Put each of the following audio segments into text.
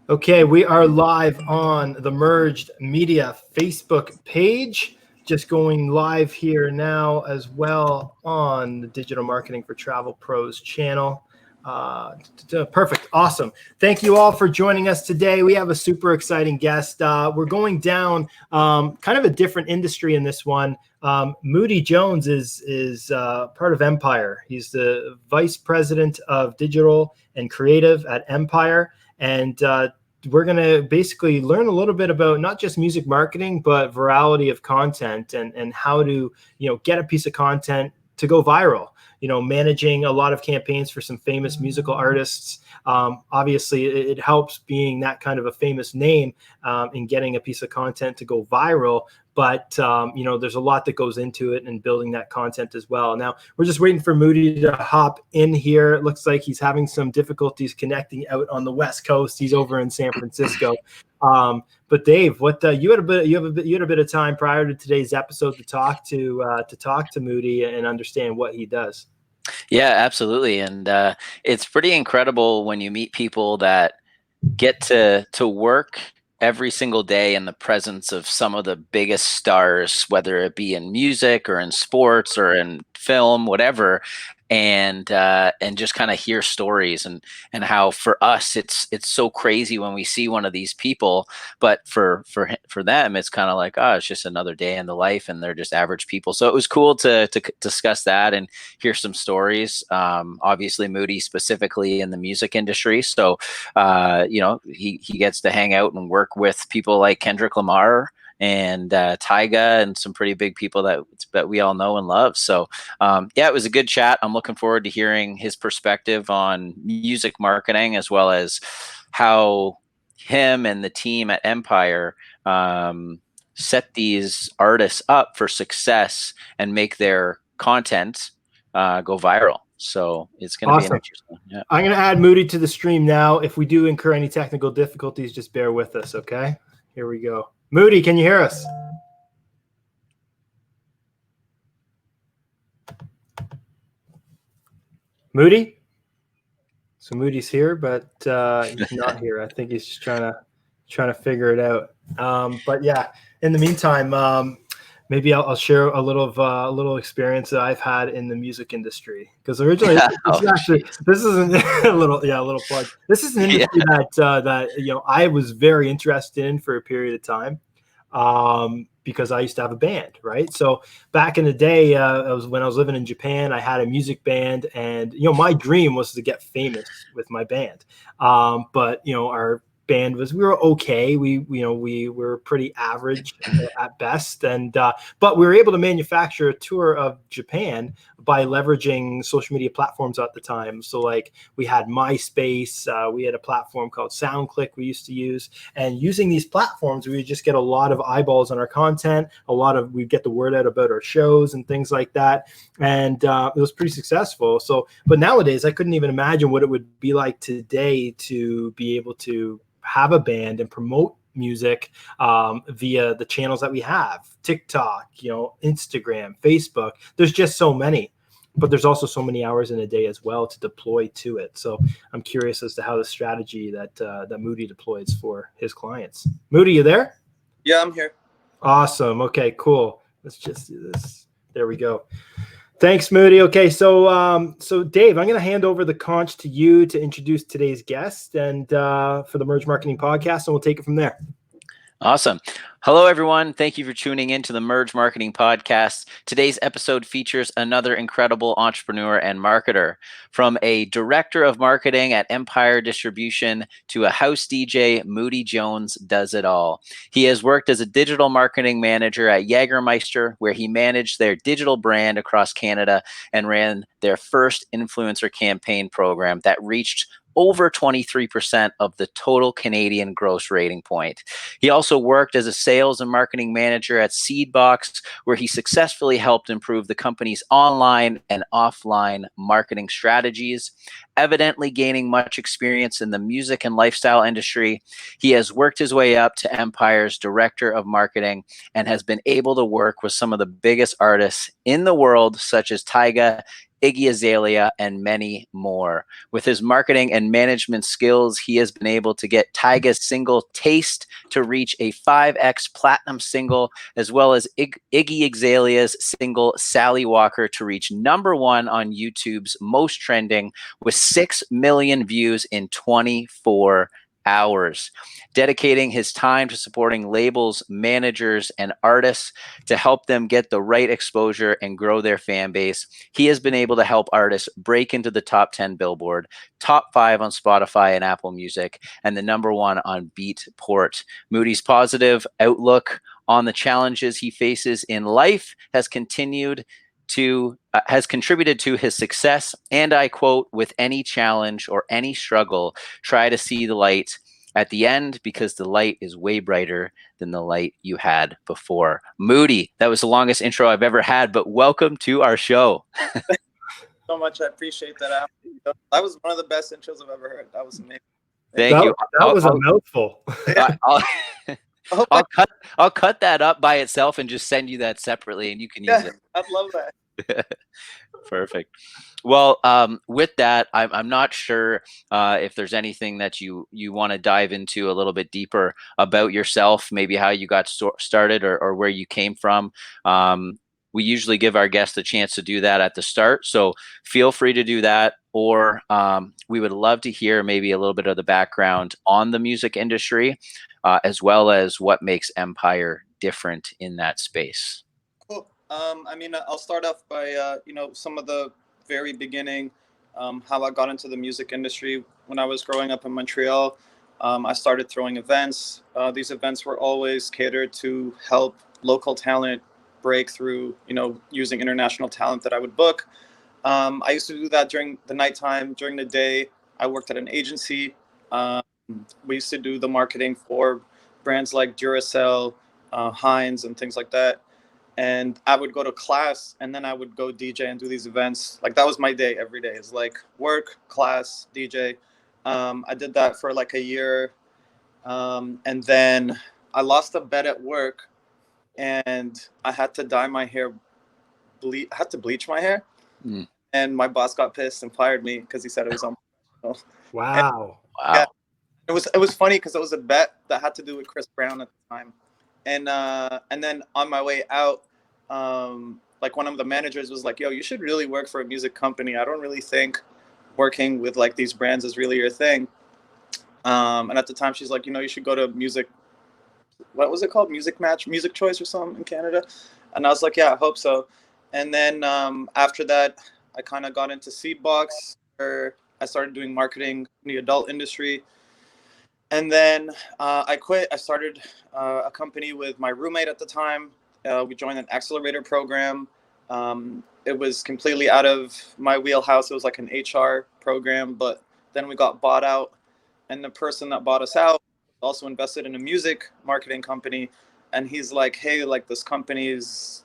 Okay, we are live on the Merged Media Facebook page. Just going live here now as well on the Digital Marketing for Travel Pros channel. Perfect. Awesome. Thank you all for joining us today. We have a super exciting guest. We're going down kind of a different industry in this one. Moody Jones is part of Empire. He's the Vice President of Digital and Creative at Empire. And we're going to basically learn a little bit about not just music marketing, but virality of content and how to, get a piece of content to go viral. Managing a lot of campaigns for some famous musical artists. Obviously, it helps being that kind of a famous name in getting a piece of content to go viral. But, there's a lot that goes into it and building that content as well. Now, we're just waiting for Moody to hop in here. It looks like he's having some difficulties connecting out on the West Coast. He's over in San Francisco. But Dave, what you had a bit of time prior to today's episode to talk to Moody and understand what he does. Yeah, absolutely. And it's pretty incredible when you meet people that get to work every single day in the presence of some of the biggest stars, whether it be in music or in sports or in film, whatever, and just kind of hear stories and how for us it's so crazy when we see one of these people, but for them it's kind of like, oh, it's just another day in the life and they're just average people. So it was cool to discuss that and hear some stories. Obviously Moody specifically in the music industry, so he gets to hang out and work with people like Kendrick Lamar and Tyga and some pretty big people that we all know and love. So it was a good chat. I'm looking forward to hearing his perspective on music marketing, as well as how him and the team at Empire set these artists up for success and make their content go viral. So it's going to awesome. be interesting. Yeah. I'm going to add Moody to the stream now. If we do incur any technical difficulties, just bear with us, okay? Here we go. Moody, can you hear us? Moody? So Moody's here, but he's not here. I think he's just trying to figure it out. But yeah, in the meantime, maybe I'll share a little experience that I've had in the music industry. Because originally, this isn't a little plug. This is an industry that I was very interested in for a period of time. Because I used to have a band, right? So back in the day, when I was living in Japan, I had a music band, and my dream was to get famous with my band. But our band we were okay. We were pretty average at best, and but we were able to manufacture a tour of Japan by leveraging social media platforms at the time. So like we had MySpace, we had a platform called SoundClick we used to use, and using these platforms, we would just get a lot of eyeballs on our content. We'd get the word out about our shows and things like that, and it was pretty successful. So, but nowadays, I couldn't even imagine what it would be like today to be able to have a band and promote music via the channels that we have, TikTok, Instagram, Facebook. There's just so many, but there's also so many hours in a day as well to deploy to it. So I'm curious as to how the strategy that Moody deploys for his clients. Moody, you there? Yeah, I'm here. Awesome. Okay, cool. Let's just do this. There we go. Thanks, Moody. Okay, so Dave, I'm going to hand over the conch to you to introduce today's guest and for the Merge Marketing Podcast, and we'll take it from there. Awesome. Hello, everyone. Thank you for tuning in to the Merge Marketing Podcast. Today's episode features another incredible entrepreneur and marketer. From a director of marketing at Empire Distribution to a house DJ, Moody Jones does it all. He has worked as a digital marketing manager at Jägermeister, where he managed their digital brand across Canada and ran their first influencer campaign program that reached over 23% of the total Canadian gross rating point. He also worked as a sales and marketing manager at Seedbox, where he successfully helped improve the company's online and offline marketing strategies. Evidently gaining much experience in the music and lifestyle industry, he has worked his way up to Empire's director of marketing and has been able to work with some of the biggest artists in the world, such as Tyga, Iggy Azalea, and many more. With his marketing and management skills, he has been able to get Tyga's single Taste to reach a 5x platinum single, as well as Iggy Azalea's single Sally Walker to reach #1 on YouTube's most trending with 6 million views in 24 hours, dedicating his time to supporting labels, managers, and artists to help them get the right exposure and grow their fan base. He has been able to help artists break into the top 10 Billboard, top 5 on Spotify and Apple Music, and the #1 on Beatport. Moody's positive outlook on the challenges he faces in life has contributed to his success. And I quote, "With any challenge or any struggle, try to see the light at the end, because the light is way brighter than the light you had before." Moody, that was the longest intro I've ever had, but welcome to our show. So much. I appreciate that. That was one of the best intros I've ever heard. That was amazing. Thank you. That was a mouthful. I'll cut that up by itself and just send you that separately, and you can use it. I'd love that. Perfect. Well, with that, I'm not sure if there's anything that you want to dive into a little bit deeper about yourself, maybe how you got started or where you came from. We usually give our guests a chance to do that at the start, so feel free to do that. Or we would love to hear maybe a little bit of the background on the music industry, as well as what makes Empire different in that space. Cool. I mean, I'll start off by, some of the very beginning, how I got into the music industry. When I was growing up in Montreal, I started throwing events. These events were always catered to help local talent break through, using international talent that I would book. I used to do that during the nighttime. During the day, I worked at an agency. We used to do the marketing for brands like Duracell, Heinz, and things like that. And I would go to class, and then I would go DJ and do these events. Like, that was my day every day. It's like work, class, DJ. I did that for like a year. And then I lost a bet at work, and I had to dye my hair. I had to bleach my hair. And my boss got pissed and fired me because he said it was unprofessional. Wow. Yeah, it was funny because it was a bet that had to do with Chris Brown at the time. And then on my way out, like, one of the managers was like, "Yo, you should really work for a music company. I don't really think working with like these brands is really your thing." And at the time, she's like, "You should go to music. What was it called? Music Match, Music Choice or something in Canada." And I was like, "Yeah, I hope so." And then after that, I kind of got into Seedbox, where I started doing marketing in the adult industry. And then I quit. I started a company with my roommate at the time. We joined an accelerator program. It was completely out of my wheelhouse. It was like an HR program, but then we got bought out. And the person that bought us out also invested in a music marketing company. And he's like, "Hey, like, this company's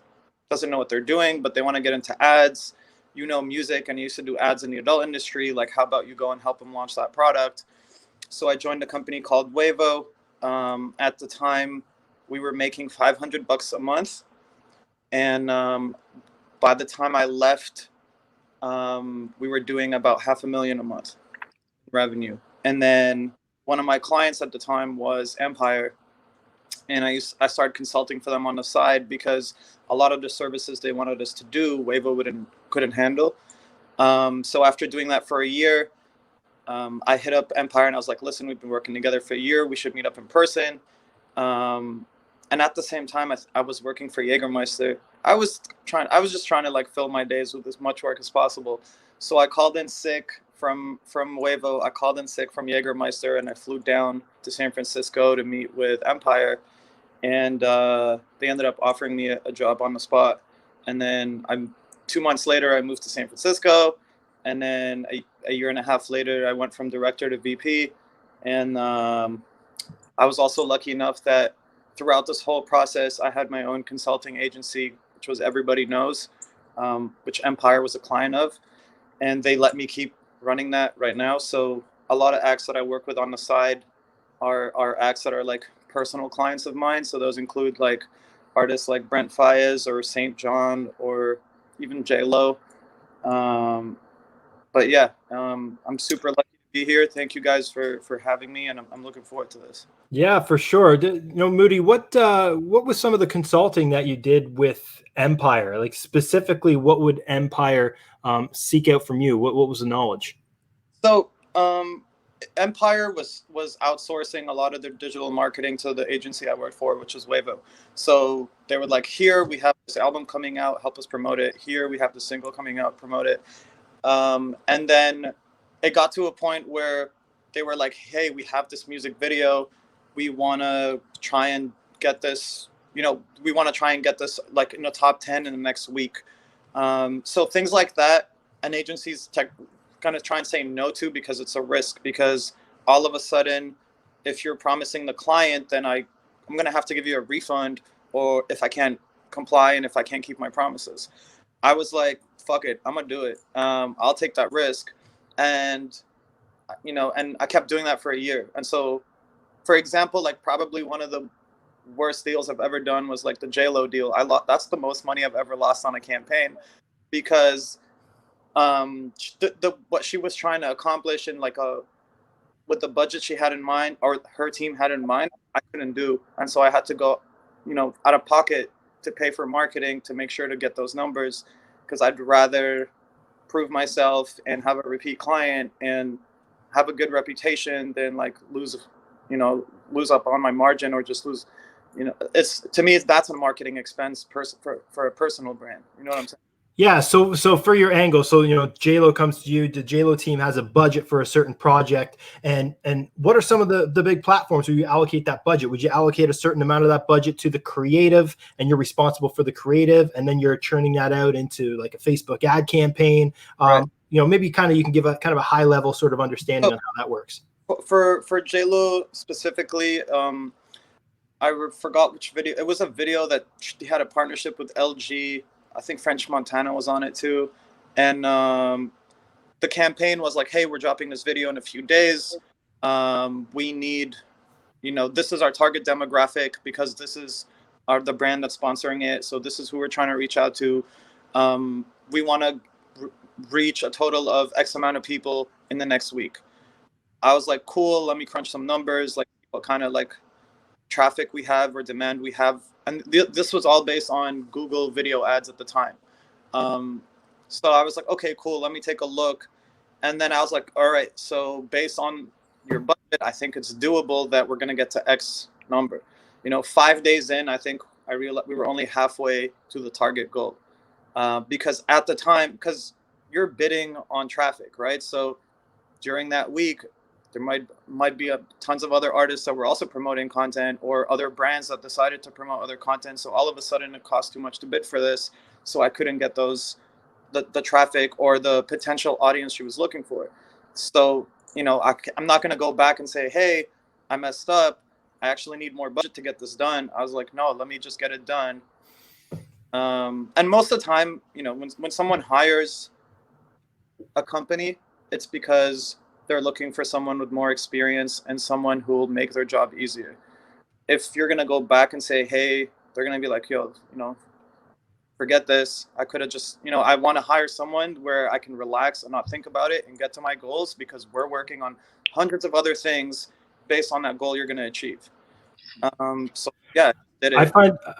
doesn't know what they're doing, but they want to get into ads. Music, and you used to do ads in the adult industry. Like, how about you go and help them launch that product?" So I joined a company called Wavo. At the time, we were making $500 a month. And by the time I left, we were doing about $500,000 a month revenue. And then one of my clients at the time was Empire. And I started consulting for them on the side because a lot of the services they wanted us to do, Wavo couldn't handle. So after doing that for a year, I hit up Empire and I was like, "Listen, we've been working together for a year. We should meet up in person." And at the same time, I was working for Jägermeister. I was just trying to like fill my days with as much work as possible. So I called in sick from Wavo. I called in sick from Jägermeister, and I flew down to San Francisco to meet with Empire. And they ended up offering me a job on the spot. And then 2 months later, I moved to San Francisco. And then a year and a half later, I went from director to VP. And I was also lucky enough that throughout this whole process, I had my own consulting agency, which was Everybody Knows, which Empire was a client of. And they let me keep running that right now. So a lot of acts that I work with on the side are acts that are like personal clients of mine. So those include like artists like Brent Faiyaz or St. John or even J-Lo. But yeah, I'm super lucky to be here. Thank you guys for having me, and I'm looking forward to this. Yeah, for sure. Moody, what was some of the consulting that you did with Empire? Like specifically, what would Empire seek out from you? What was the knowledge? So Empire was outsourcing a lot of their digital marketing to the agency I worked for, which is Wavo. So they were like, here we have this album coming out, help us promote it. Here we have the single coming out, promote it. And then it got to a point where they were like, hey, we have this music video. We want to try and get this, we want to try and get this like in the top 10 in the next week. So things like that, an agency's kind of try and say no to, because it's a risk, because all of a sudden, if you're promising the client, then I'm going to have to give you a refund, or if I can't comply and if I can't keep my promises. I was like, fuck it, I'm gonna do it. I'll take that risk. And and I kept doing that for a year. And so, for example, like probably one of the worst deals I've ever done was like the J-Lo deal. That's the most money I've ever lost on a campaign, because what she was trying to accomplish in like with the budget she had in mind, or her team had in mind, I couldn't do. And so I had to go, out of pocket to pay for marketing to make sure to get those numbers, because I'd rather prove myself and have a repeat client and have a good reputation than like lose up on my margin, or just lose, it's, to me, that's a marketing expense for a personal brand. You know what I'm saying? Yeah. So for your angle, so, J-Lo comes to you, the J-Lo team has a budget for a certain project. And what are some of the big platforms where you allocate that budget? Would you allocate a certain amount of that budget to the creative, and you're responsible for the creative, and then you're churning that out into like a Facebook ad campaign? Right. Maybe kind of, you can give a kind of a high level sort of understanding on how that works. For J-Lo specifically, I forgot which video. It was a video that she had a partnership with LG. I think French Montana was on it too. And the campaign was like, hey, we're dropping this video in a few days. We need, this is our target demographic, because this is the brand that's sponsoring it. So this is who we're trying to reach out to. We want to reach a total of X amount of people in the next week. I was like, cool, let me crunch some numbers, like what kind of like traffic we have or demand we have. And this was all based on Google video ads at the time. So I was like, okay, cool, let me take a look. And then I was like, all right, so based on your budget, I think it's doable that we're going to get to X number. 5 days in, I think I realized we were only halfway to the target goal. Because at the time, because you're bidding on traffic, right? So during that week, there might be tons of other artists that were also promoting content, or other brands that decided to promote other content. So all of a sudden it cost too much to bid for this. So I couldn't get the traffic or the potential audience she was looking for. So, I'm not going to go back and say, hey, I messed up. I actually need more budget to get this done. I was like, no, let me just get it done. And most of the time, when someone hires a company, it's because they're looking for someone with more experience and someone who will make their job easier. If you're going to go back and say, hey, they're going to be like, yo, forget this. I could have just, I want to hire someone where I can relax and not think about it and get to my goals, because we're working on hundreds of other things based on that goal you're going to achieve. So yeah, I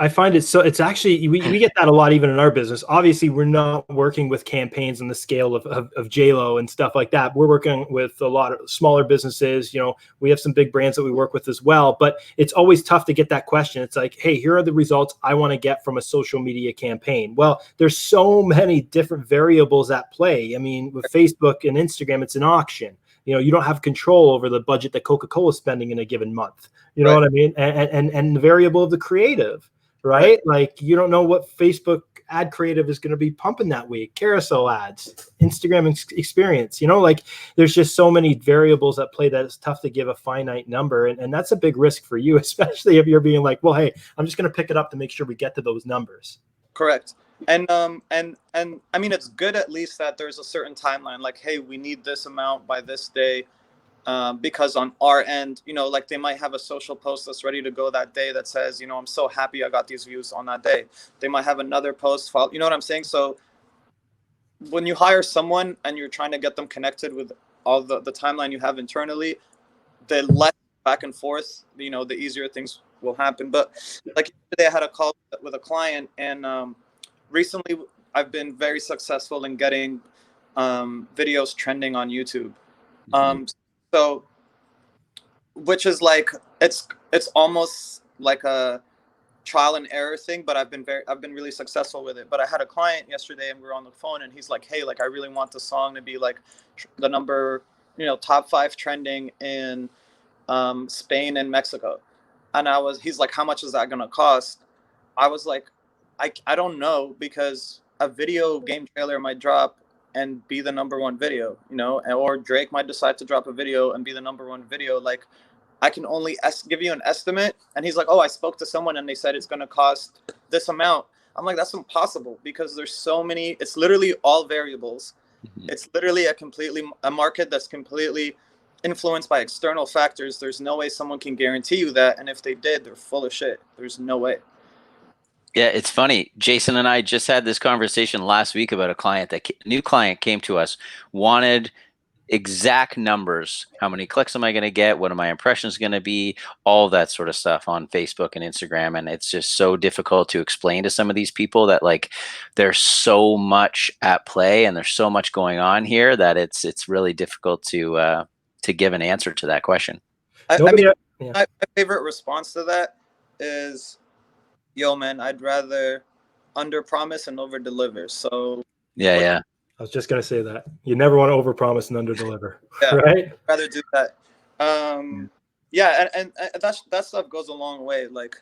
find it so, it's actually, we get that a lot even in our business. Obviously, we're not working with campaigns on the scale of J-Lo and stuff like that. We're working with a lot of smaller businesses. We have some big brands that we work with as well, but it's always tough to get that question. It's like, hey, here are the results I want to get from a social media campaign. Well, there's so many different variables at play. I mean, with Facebook and Instagram, it's an auction. You don't have control over the budget that Coca-Cola is spending in a given month. You know what I mean? And the variable of the creative, right? Like, you don't know what Facebook ad creative is going to be pumping that week. Carousel ads, Instagram experience, like there's just so many variables at play that it's tough to give a finite number. And that's a big risk for you, especially if you're being like, well, hey, I'm just going to pick it up to make sure we get to those numbers. Correct. And I mean, it's good at least that there's a certain timeline, like, hey, we need this amount by this day, because on our end, like they might have a social post that's ready to go that day that says, I'm so happy I got these views on that day. They might have another post follow, you know what I'm saying? So when you hire someone and you're trying to get them connected with all the timeline you have internally, the less back and forth, you know, the easier things will happen. But like today, I had a call with a client, and recently I've been very successful in getting videos trending on YouTube. So, which is like it's almost like a trial and error thing, but I've been really successful with it. But I had a client yesterday, and we were on the phone, and he's like, "Hey, like I really want the song to be like the number, you know, top 5 trending in Spain and Mexico." And he's like, "How much is that gonna cost?" I was like, I don't know, because a video game trailer might drop and be the number 1 video, you know, or Drake might decide to drop a video and be the number 1 video. Like, I can only give you an estimate. And he's like, "Oh, I spoke to someone and they said it's gonna cost this amount." I'm like, that's impossible, because there's so many. It's literally all variables. It's literally a market that's completely influenced by external factors. There's no way someone can guarantee you that, and if they did, they're full of shit. There's no way. Yeah, it's funny. Jason and I just had this conversation last week about a new client came to us, wanted exact numbers. How many clicks am I going to get? What are my impressions going to be? All that sort of stuff on Facebook and Instagram. And it's just so difficult to explain to some of these people that, like, there's so much at play and there's so much going on here that it's really difficult to give an answer to that question. I mean, my favorite response to that is, "Yo, man, I'd rather under promise and over deliver." So yeah. I was just gonna say that you never want to over promise and under deliver. Yeah, right? I'd rather do that. Yeah, and that stuff goes a long way. Like,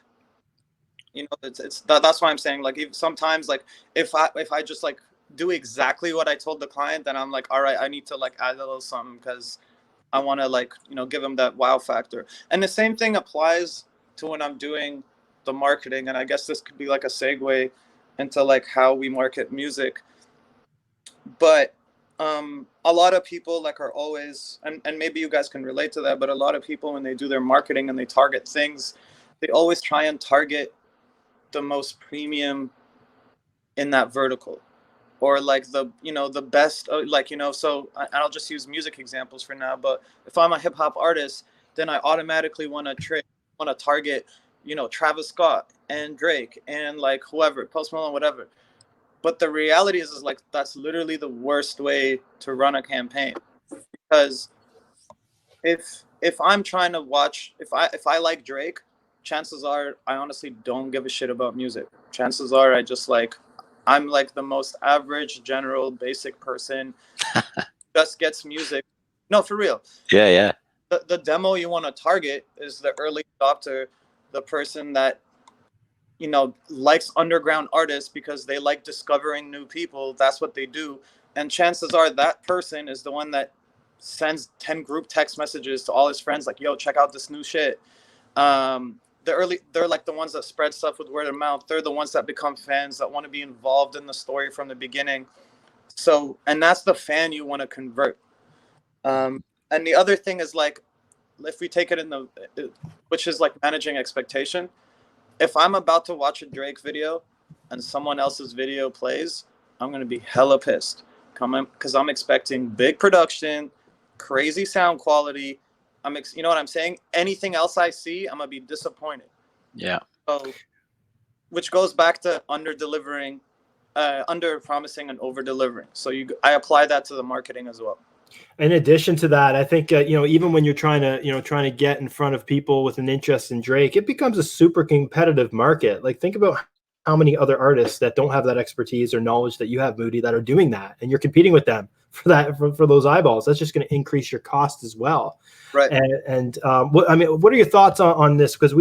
you know, that's why I'm saying, like, even sometimes, like, if I just like do exactly what I told the client, then I'm like, all right, I need to like add a little something, because I want to, like, you know, give them that wow factor. And the same thing applies to when I'm doing the marketing. And I guess this could be like a segue into like how we market music. But a lot of people like are always, and maybe you guys can relate to that, but a lot of people, when they do their marketing and they target things, they always try and target the most premium in that vertical, or like the, you know, the best, like, you know. So I'll just use music examples for now, but if I'm a hip hop artist, then I automatically want to target, you know, Travis Scott and Drake and like whoever, Post Malone, whatever. But the reality is like, that's literally the worst way to run a campaign, because if I'm trying to watch, if I like Drake, chances are I honestly don't give a shit about music. Chances are I'm like the most average, general, basic person, just gets music. No, for real. Yeah. The demo you want to target is the early adopter, the person that, you know, likes underground artists because they like discovering new people. That's what they do. And chances are that person is the one that sends 10 group text messages to all his friends, like, "Yo, check out this new shit." They're like the ones that spread stuff with word of mouth. They're the ones that become fans, that want to be involved in the story from the beginning. So, and that's the fan you want to convert. And the other thing is, like, if we take it which is like managing expectation. If I'm about to watch a Drake video and someone else's video plays, I'm going to be hella pissed. Because I'm expecting big production, crazy sound quality. You know what I'm saying? Anything else I see, I'm going to be disappointed. Yeah. So, which goes back to under promising and over delivering. So I apply that to the marketing as well. In addition to that, I think, you know, even when you're trying to get in front of people with an interest in Drake, it becomes a super competitive market. Like, think about how many other artists that don't have that expertise or knowledge that you have, Moody, that are doing that, and you're competing with them for those eyeballs. That's just going to increase your cost as well. Right. And what are your thoughts on this? Because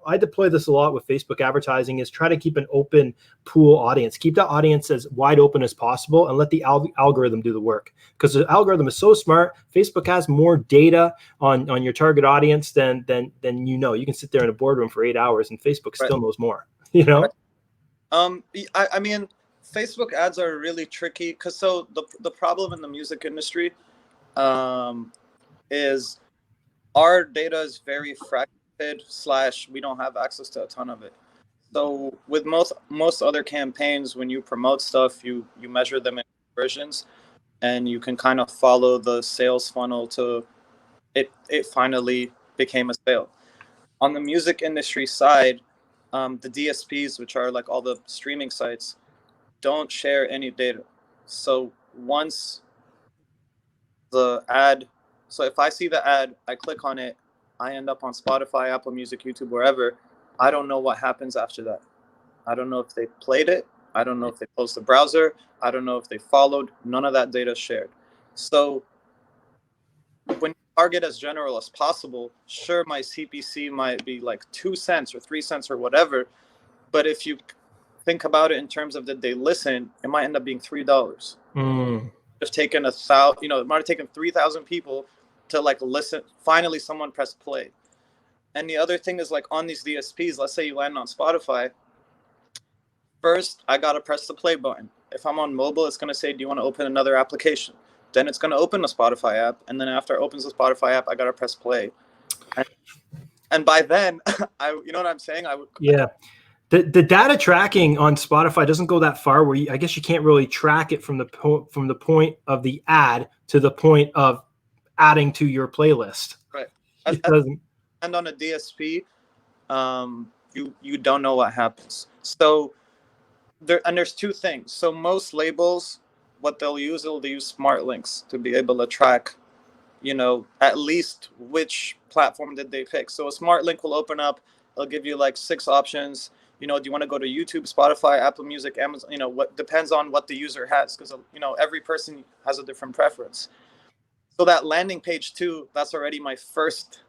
I deploy this a lot with Facebook advertising, is try to keep an open pool audience, keep that audience as wide open as possible, and let the algorithm do the work. Because the algorithm is so smart. Facebook has more data on your target audience than you can sit there in a boardroom for 8 hours and Facebook still knows more. You know. Right. I mean, Facebook ads are really tricky, because the problem in the music industry is our data is very fragmented / we don't have access to a ton of it. So with most other campaigns, when you promote stuff, you measure them in versions, and you can kind of follow the sales funnel to it finally became a sale. On the music industry side, the DSPs, which are like all the streaming sites, don't share any data. So once the ad, so if I see the ad, I click on it, I end up on Spotify, Apple Music, YouTube, wherever. I don't know what happens after that. I don't know if they played it. I don't know if they closed the browser. I don't know if they followed. None of that data is shared. So when you target as general as possible, sure, my CPC might be like 2 cents or 3 cents or whatever. But if you think about it in terms of did they listen, it might end up being $3. Just taken it might have taken 3,000 people to like listen. Finally, someone pressed play. And the other thing is like on these DSPs, let's say you land on Spotify. First, I got to press the play button. If I'm on mobile, it's going to say, do you want to open another application? Then it's going to open the Spotify app. And then after it opens the Spotify app, I got to press play. And by then, you know what I'm saying? Yeah. The data tracking on Spotify doesn't go that far where I guess you can't really track it from the point of the ad to the point of adding to your playlist. Right. It doesn't. And on a DSP, you don't know what happens. So there's two things. So most labels, what they'll use smart links to be able to track, at least which platform did they pick. So a smart link will open up, it'll give you like 6 options. Do you want to go to YouTube, Spotify, Apple Music, Amazon? What depends on what the user has, because every person has a different preference. So that landing page too, that's already my first,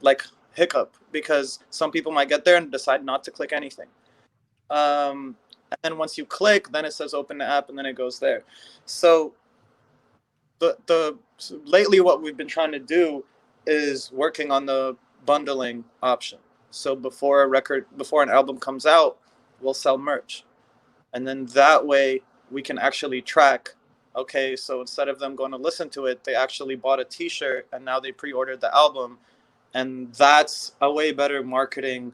like hiccup, because some people might get there and decide not to click anything. And then once you click, then it says open the app, and then it goes there. So lately what we've been trying to do is working on the bundling option. So before an album comes out, we'll sell merch. And then that way we can actually track, okay, so instead of them going to listen to it, they actually bought a t-shirt and now they pre-ordered the album. And that's a way better marketing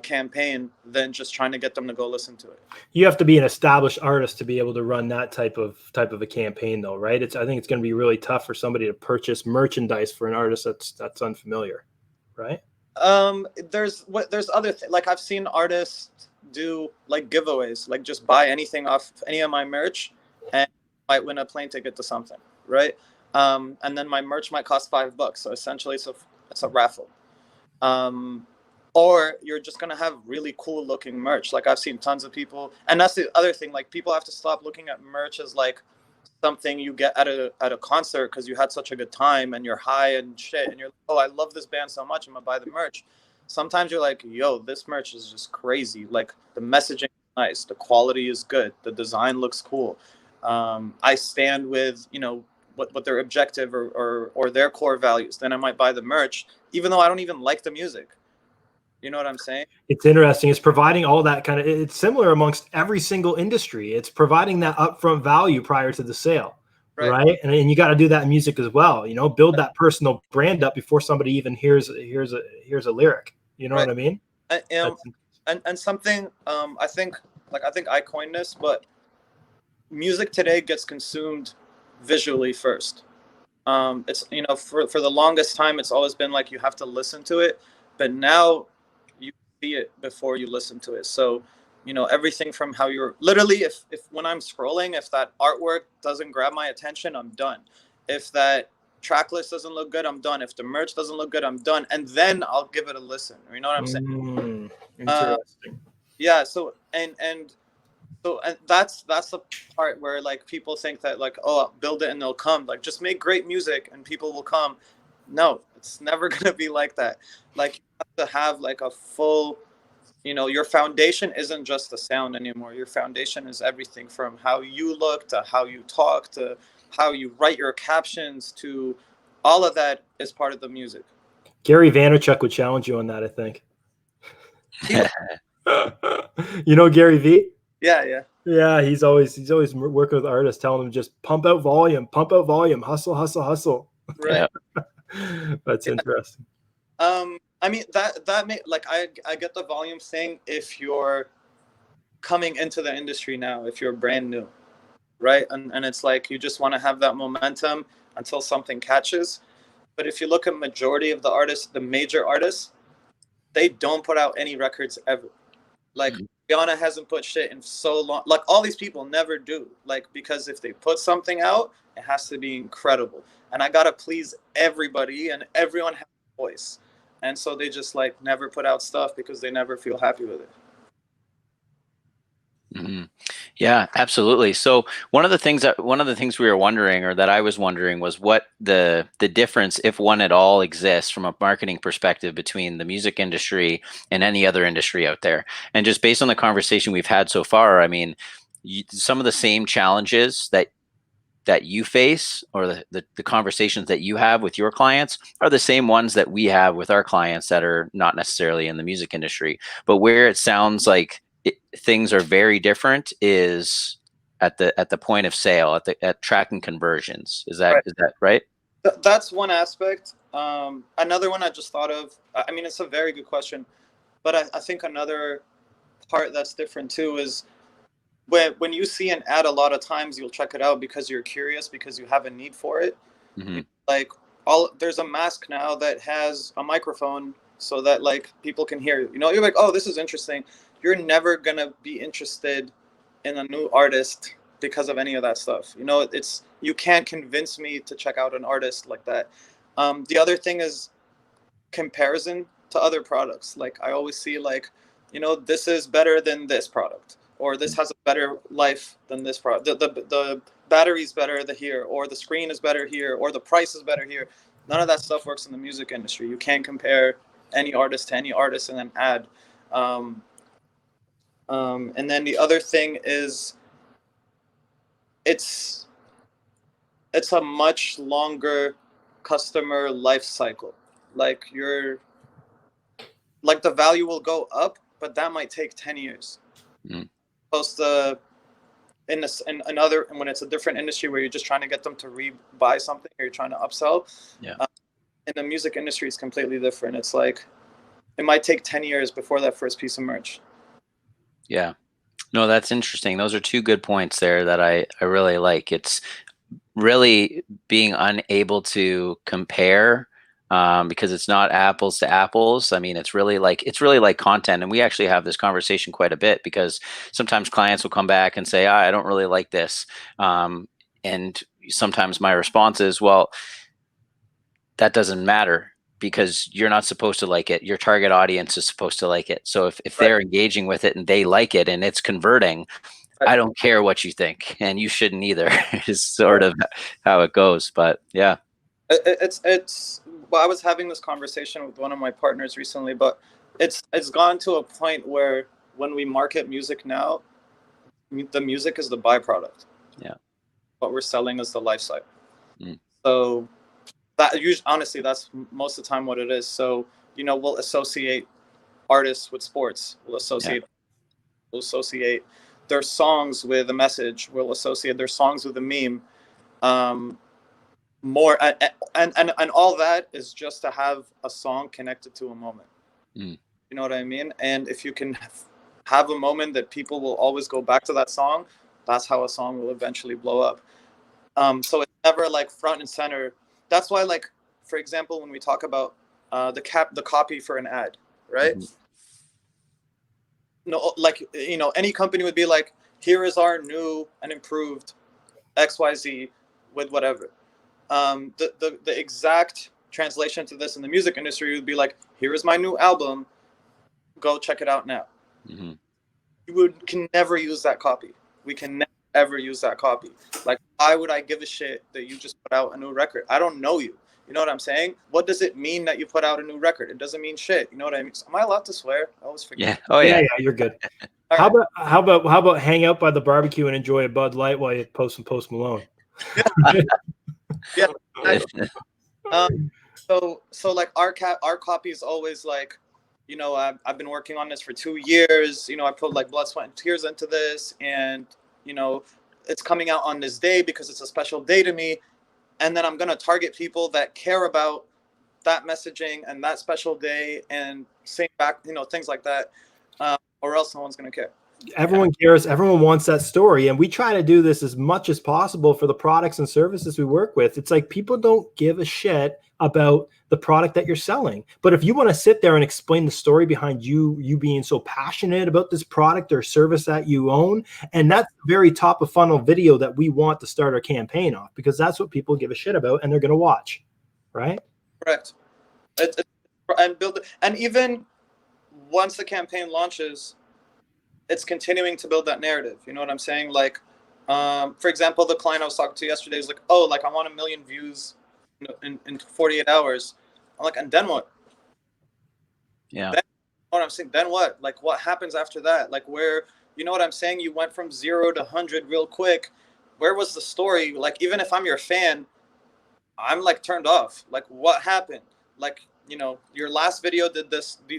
campaign than just trying to get them to go listen to it. You have to be an established artist to be able to run that type of a campaign though, right? I think it's going to be really tough for somebody to purchase merchandise for an artist that's unfamiliar, right? There's other things. Like I've seen artists do like giveaways, like just buy anything off any of my merch and might win a plane ticket to something, right? And then my merch might cost $5. So essentially it's a raffle. Or you're just going to have really cool looking merch. Like I've seen tons of people, and that's the other thing, like people have to stop looking at merch as like something you get at a concert because you had such a good time and you're high and shit and you're like, oh, I love this band so much, I'm gonna buy the merch. Sometimes you're like, yo, this merch is just crazy. Like the messaging is nice, the quality is good, the design looks cool. I stand with what their objective or their core values. Then I might buy the merch even though I don't even like the music. You know what I'm saying? It's interesting. It's providing all that kind of, it's similar amongst every single industry. It's providing that upfront value prior to the sale, right? And you got to do that in music as well. Build that personal brand up before somebody even hears a lyric. You know what I mean? And something I think I coined this, but music today gets consumed visually first. It's for the longest time it's always been like you have to listen to it, but now you see it before you listen to it. So, everything from how you're literally, if when I'm scrolling, if that artwork doesn't grab my attention, I'm done. If that track list doesn't look good, I'm done. If the merch doesn't look good, I'm done. And then I'll give it a listen. You know what I'm saying? Interesting. Yeah. So, and that's the part where like people think that like, oh, build it and they'll come. Like just make great music and people will come. No, it's never going to be like that. Like you have to have like a full, your foundation isn't just the sound anymore. Your foundation is everything from how you look to how you talk to how you write your captions to all of that is part of the music. Gary Vaynerchuk would challenge you on that, I think. Gary V? Yeah. Yeah, he's always working with artists, telling them just pump out volume, hustle. Right. That's interesting. I mean that may like I get the volume thing if you're coming into the industry now if you're brand new, right? And it's like you just want to have that momentum until something catches. But if you look at majority of the artists, the major artists, they don't put out any records ever. Like Rihanna hasn't put shit in so long. Like all these people never do. Like because if they put something out, it has to be incredible. And I gotta please everybody, and everyone has a voice. And so they just like never put out stuff because they never feel happy with it. Mm-hmm. Yeah, absolutely. So one of the things we were wondering, or that I was wondering, was what the difference, if one at all, exists from a marketing perspective between the music industry and any other industry out there. And just based on the conversation we've had so far, I mean, some of the same challenges that you face, or the conversations that you have with your clients, are the same ones that we have with our clients that are not necessarily in the music industry. But where it sounds like things are very different is at the point of sale, at tracking conversions. Is that right? That's one aspect. Another one I just thought of, I mean, it's a very good question, but I think another part that's different too is when you see an ad, a lot of times you'll check it out because you're curious, because you have a need for it. Mm-hmm. Like there's a mask now that has a microphone so that like people can hear you. You know, you're like, oh, this is interesting. You're never gonna be interested in a new artist because of any of that stuff. You know, you can't convince me to check out an artist like that. The other thing is comparison to other products. Like I always see like, you know, this is better than this product, or this has a better life than this product. The battery's better here, or the screen is better here, or the price is better here. None of that stuff works in the music industry. You can't compare any artist to any artist in an ad. And then the other thing is it's a much longer customer life cycle. Like the value will go up, but that might take 10 years. Opposed to when it's a different industry where you're just trying to get them to buy something, or you're trying to upsell. Yeah. In the music industry, it's completely different. It's like it might take 10 years before that first piece of merch. Yeah. No, that's interesting. Those are two good points there that I really like. It's really being unable to compare, because it's not apples to apples. I mean, it's really like content. And we actually have this conversation quite a bit, because sometimes clients will come back and say, I don't really like this. And sometimes my response is, well, that doesn't matter, because you're not supposed to like it. Your target audience is supposed to like it. So if they're engaging with it and they like it and it's converting, I don't care what you think, and you shouldn't either. Is sort of how it goes. But yeah, it's. Well, I was having this conversation with one of my partners recently, but it's gone to a point where when we market music now, the music is the byproduct. Yeah. What we're selling is the lifestyle. So that honestly, that's most of the time what it is. So, you know, we'll associate artists with sports. We'll associate their songs with a message. We'll associate their songs with a meme. More and all that is just to have a song connected to a moment. You know what I mean? And if you can have a moment that people will always go back to that song, that's how a song will eventually blow up. So it's never like front and center. That's why, like, for example, when we talk about the copy for an ad, right? No, like, you know, any company would be like, here is our new and improved XYZ with whatever. The exact translation to this in the music industry would be like, here is my new album, go check it out now. You can never use that copy. We can never ever use that copy. Like, why would I give a shit that you just put out a new record? I don't know you. You know what I'm saying? What does it mean that you put out a new record? It doesn't mean shit. You know what I mean? Am I allowed to swear? I always forget. Yeah. Oh yeah. Yeah, you're good. How about hang out by the barbecue and enjoy a Bud Light while you post some Post Malone? Yeah. So like our copy is always like, you know, I've been working on this for 2 years. You know, I put like blood, sweat, and tears into this, and you know, it's coming out on this day because it's a special day to me. And then I'm gonna target people that care about that messaging and that special day and sing back, you know, things like that, or else no one's gonna care. Everyone cares. Everyone wants that story. And we try to do this as much as possible for the products and services we work with. It's like people don't give a shit about the product that you're selling. But if you want to sit there and explain the story behind you being so passionate about this product or service that you own, and that's the very top of funnel video that we want to start our campaign off, because that's what people give a shit about and they're going to watch. Right? Correct. And build it. And even once the campaign launches, it's continuing to build that narrative. You know what I'm saying? Like, for example, the client I was talking to yesterday was like, oh, like I want 1 million views in 48 hours. I'm like, and then what? Yeah. Then, what I'm saying, then what? Like, what happens after that? Like, where, you know what I'm saying? You went from 0 to 100 real quick. Where was the story? Like, even if I'm your fan, I'm like turned off. Like, what happened? Like, you know, your last video did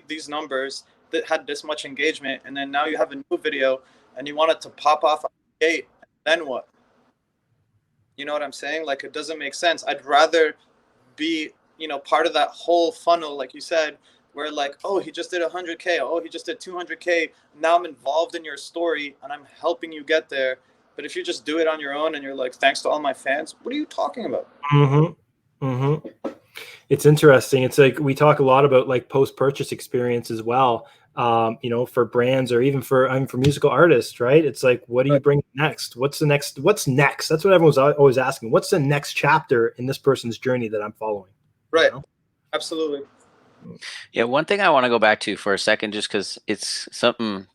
these numbers that had this much engagement, and then now you have a new video and you want it to pop off the gate. Then what? You know what I'm saying? Like, it doesn't make sense. I'd rather be, you know, part of that whole funnel, like you said, where like, oh, he just did 100K. Oh, he just did 200K. Now I'm involved in your story and I'm helping you get there. But if you just do it on your own and you're like, thanks to all my fans, what are you talking about? Mm-hmm. Mm-hmm. It's interesting. It's like we talk a lot about like post-purchase experience as well. You know, for brands or even for musical artists, right? It's like, what do you bring next? What's next? That's what everyone's always asking. What's the next chapter in this person's journey that I'm following? Right. You know? Absolutely. Yeah. One thing I want to go back to for a second, just because it's something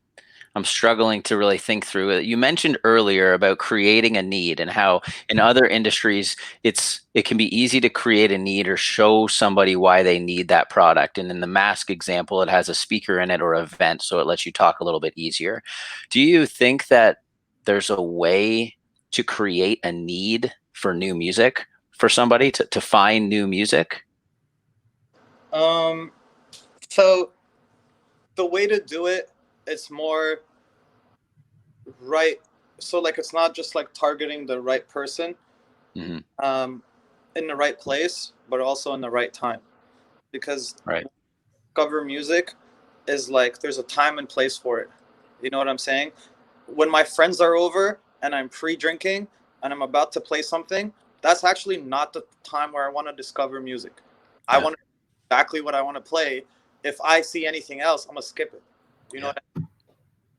I'm struggling to really think through it. You mentioned earlier about creating a need and how in other industries it can be easy to create a need or show somebody why they need that product. And in the mask example, it has a speaker in it or event, so it lets you talk a little bit easier. Do you think that there's a way to create a need for new music for somebody to find new music? So the way to do it, it's more right. So like, it's not just like targeting the right person, Mm-hmm. in the right place, but also in the right time. Because Right. cover music is like, there's a time and place for it. You know what I'm saying? When my friends are over and I'm pre-drinking and I'm about to play something, that's actually not the time where I want to discover music. I want to exactly what I want to play. If I see anything else, I'm gonna skip it. You know what I mean?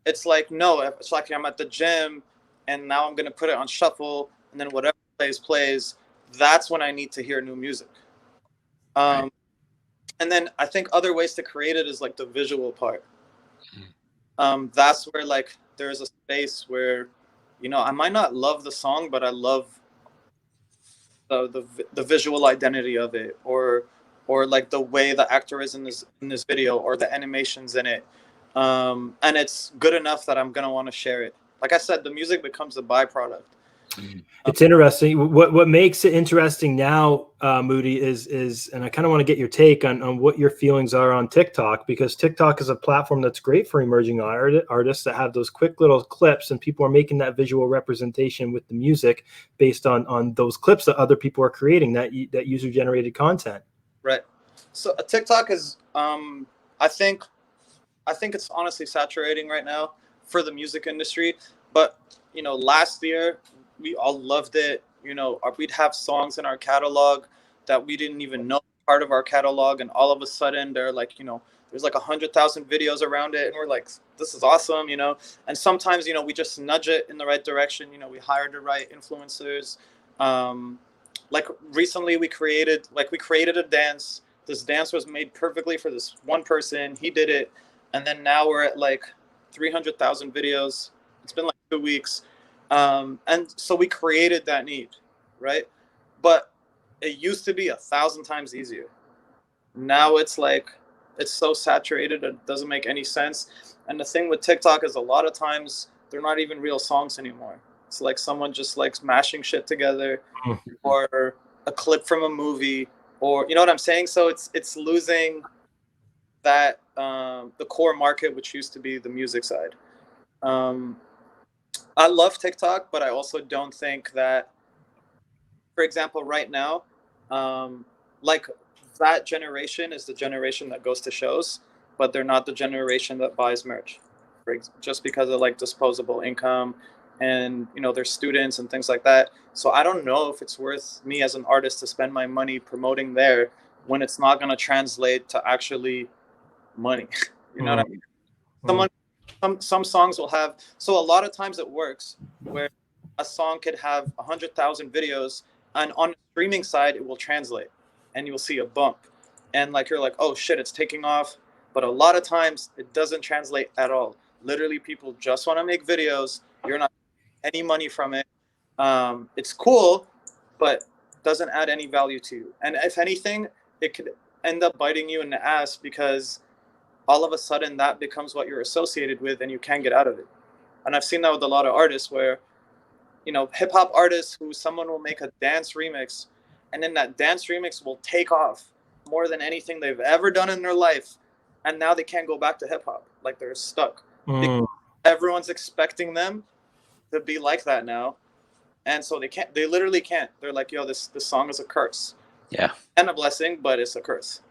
It's like, no, it's like I'm at the gym and now I'm gonna put it on shuffle, and then whatever plays. That's when I need to hear new music. Right. And then I think other ways to create it is like the visual part. That's where like there's a space where, you know, I might not love the song, but I love the visual identity of it, or like the way the actor is in this video, or the animations in it, and it's good enough that I'm gonna want to share it. Like I said, the music becomes a byproduct. It's interesting. What makes it interesting now, Moody, is, and I kind of want to get your take on what your feelings are on TikTok, because TikTok is a platform that's great for emerging artists that have those quick little clips, and people are making that visual representation with the music based on those clips that other people are creating, that user generated content. Right. So TikTok is, I think it's honestly saturating right now for the music industry. But you know, last year we all loved it. You know, we'd have songs in our catalog that we didn't even know part of our catalog, and all of a sudden they're like, you know, there's like 100,000 videos around it, and we're like, this is awesome, you know. And sometimes, you know, we just nudge it in the right direction. You know, we hired the right influencers. Like recently we created a dance. This dance was made perfectly for this one person. He did it, and then now we're at like 300,000 videos. It's been like 2 weeks. And so we created that need, right? But it used to be 1,000 times easier. Now it's like, it's so saturated, it doesn't make any sense. And the thing with TikTok is a lot of times they're not even real songs anymore. It's like someone just like mashing shit together, or a clip from a movie, or, you know what I'm saying? So it's losing that, the core market, which used to be the music side. I love TikTok, but I also don't think that, for example, right now, like that generation is the generation that goes to shows, but they're not the generation that buys merch. just because of like disposable income, and you know, they're students and things like that. So I don't know if it's worth me as an artist to spend my money promoting there when it's not going to translate to actually money. You know what I mean? Someone, some songs will have, so a lot of times it works where a song could have 100,000 videos, and on the streaming side it will translate and you'll see a bump, and like you're like, oh shit, it's taking off. But a lot of times it doesn't translate at all. Literally, people just want to make videos. You're not getting any money from it. It's cool, but doesn't add any value to you. And if anything, it could end up biting you in the ass, because all of a sudden that becomes what you're associated with and you can't get out of it. And I've seen that with a lot of artists where, you know, hip hop artists who someone will make a dance remix, and then that dance remix will take off more than anything they've ever done in their life. And now they can't go back to hip hop. Like, they're stuck. Everyone's expecting them to be like that now. And so they can't, they literally can't. They're like, yo, this song is a curse. Yeah. And a blessing, but it's a curse.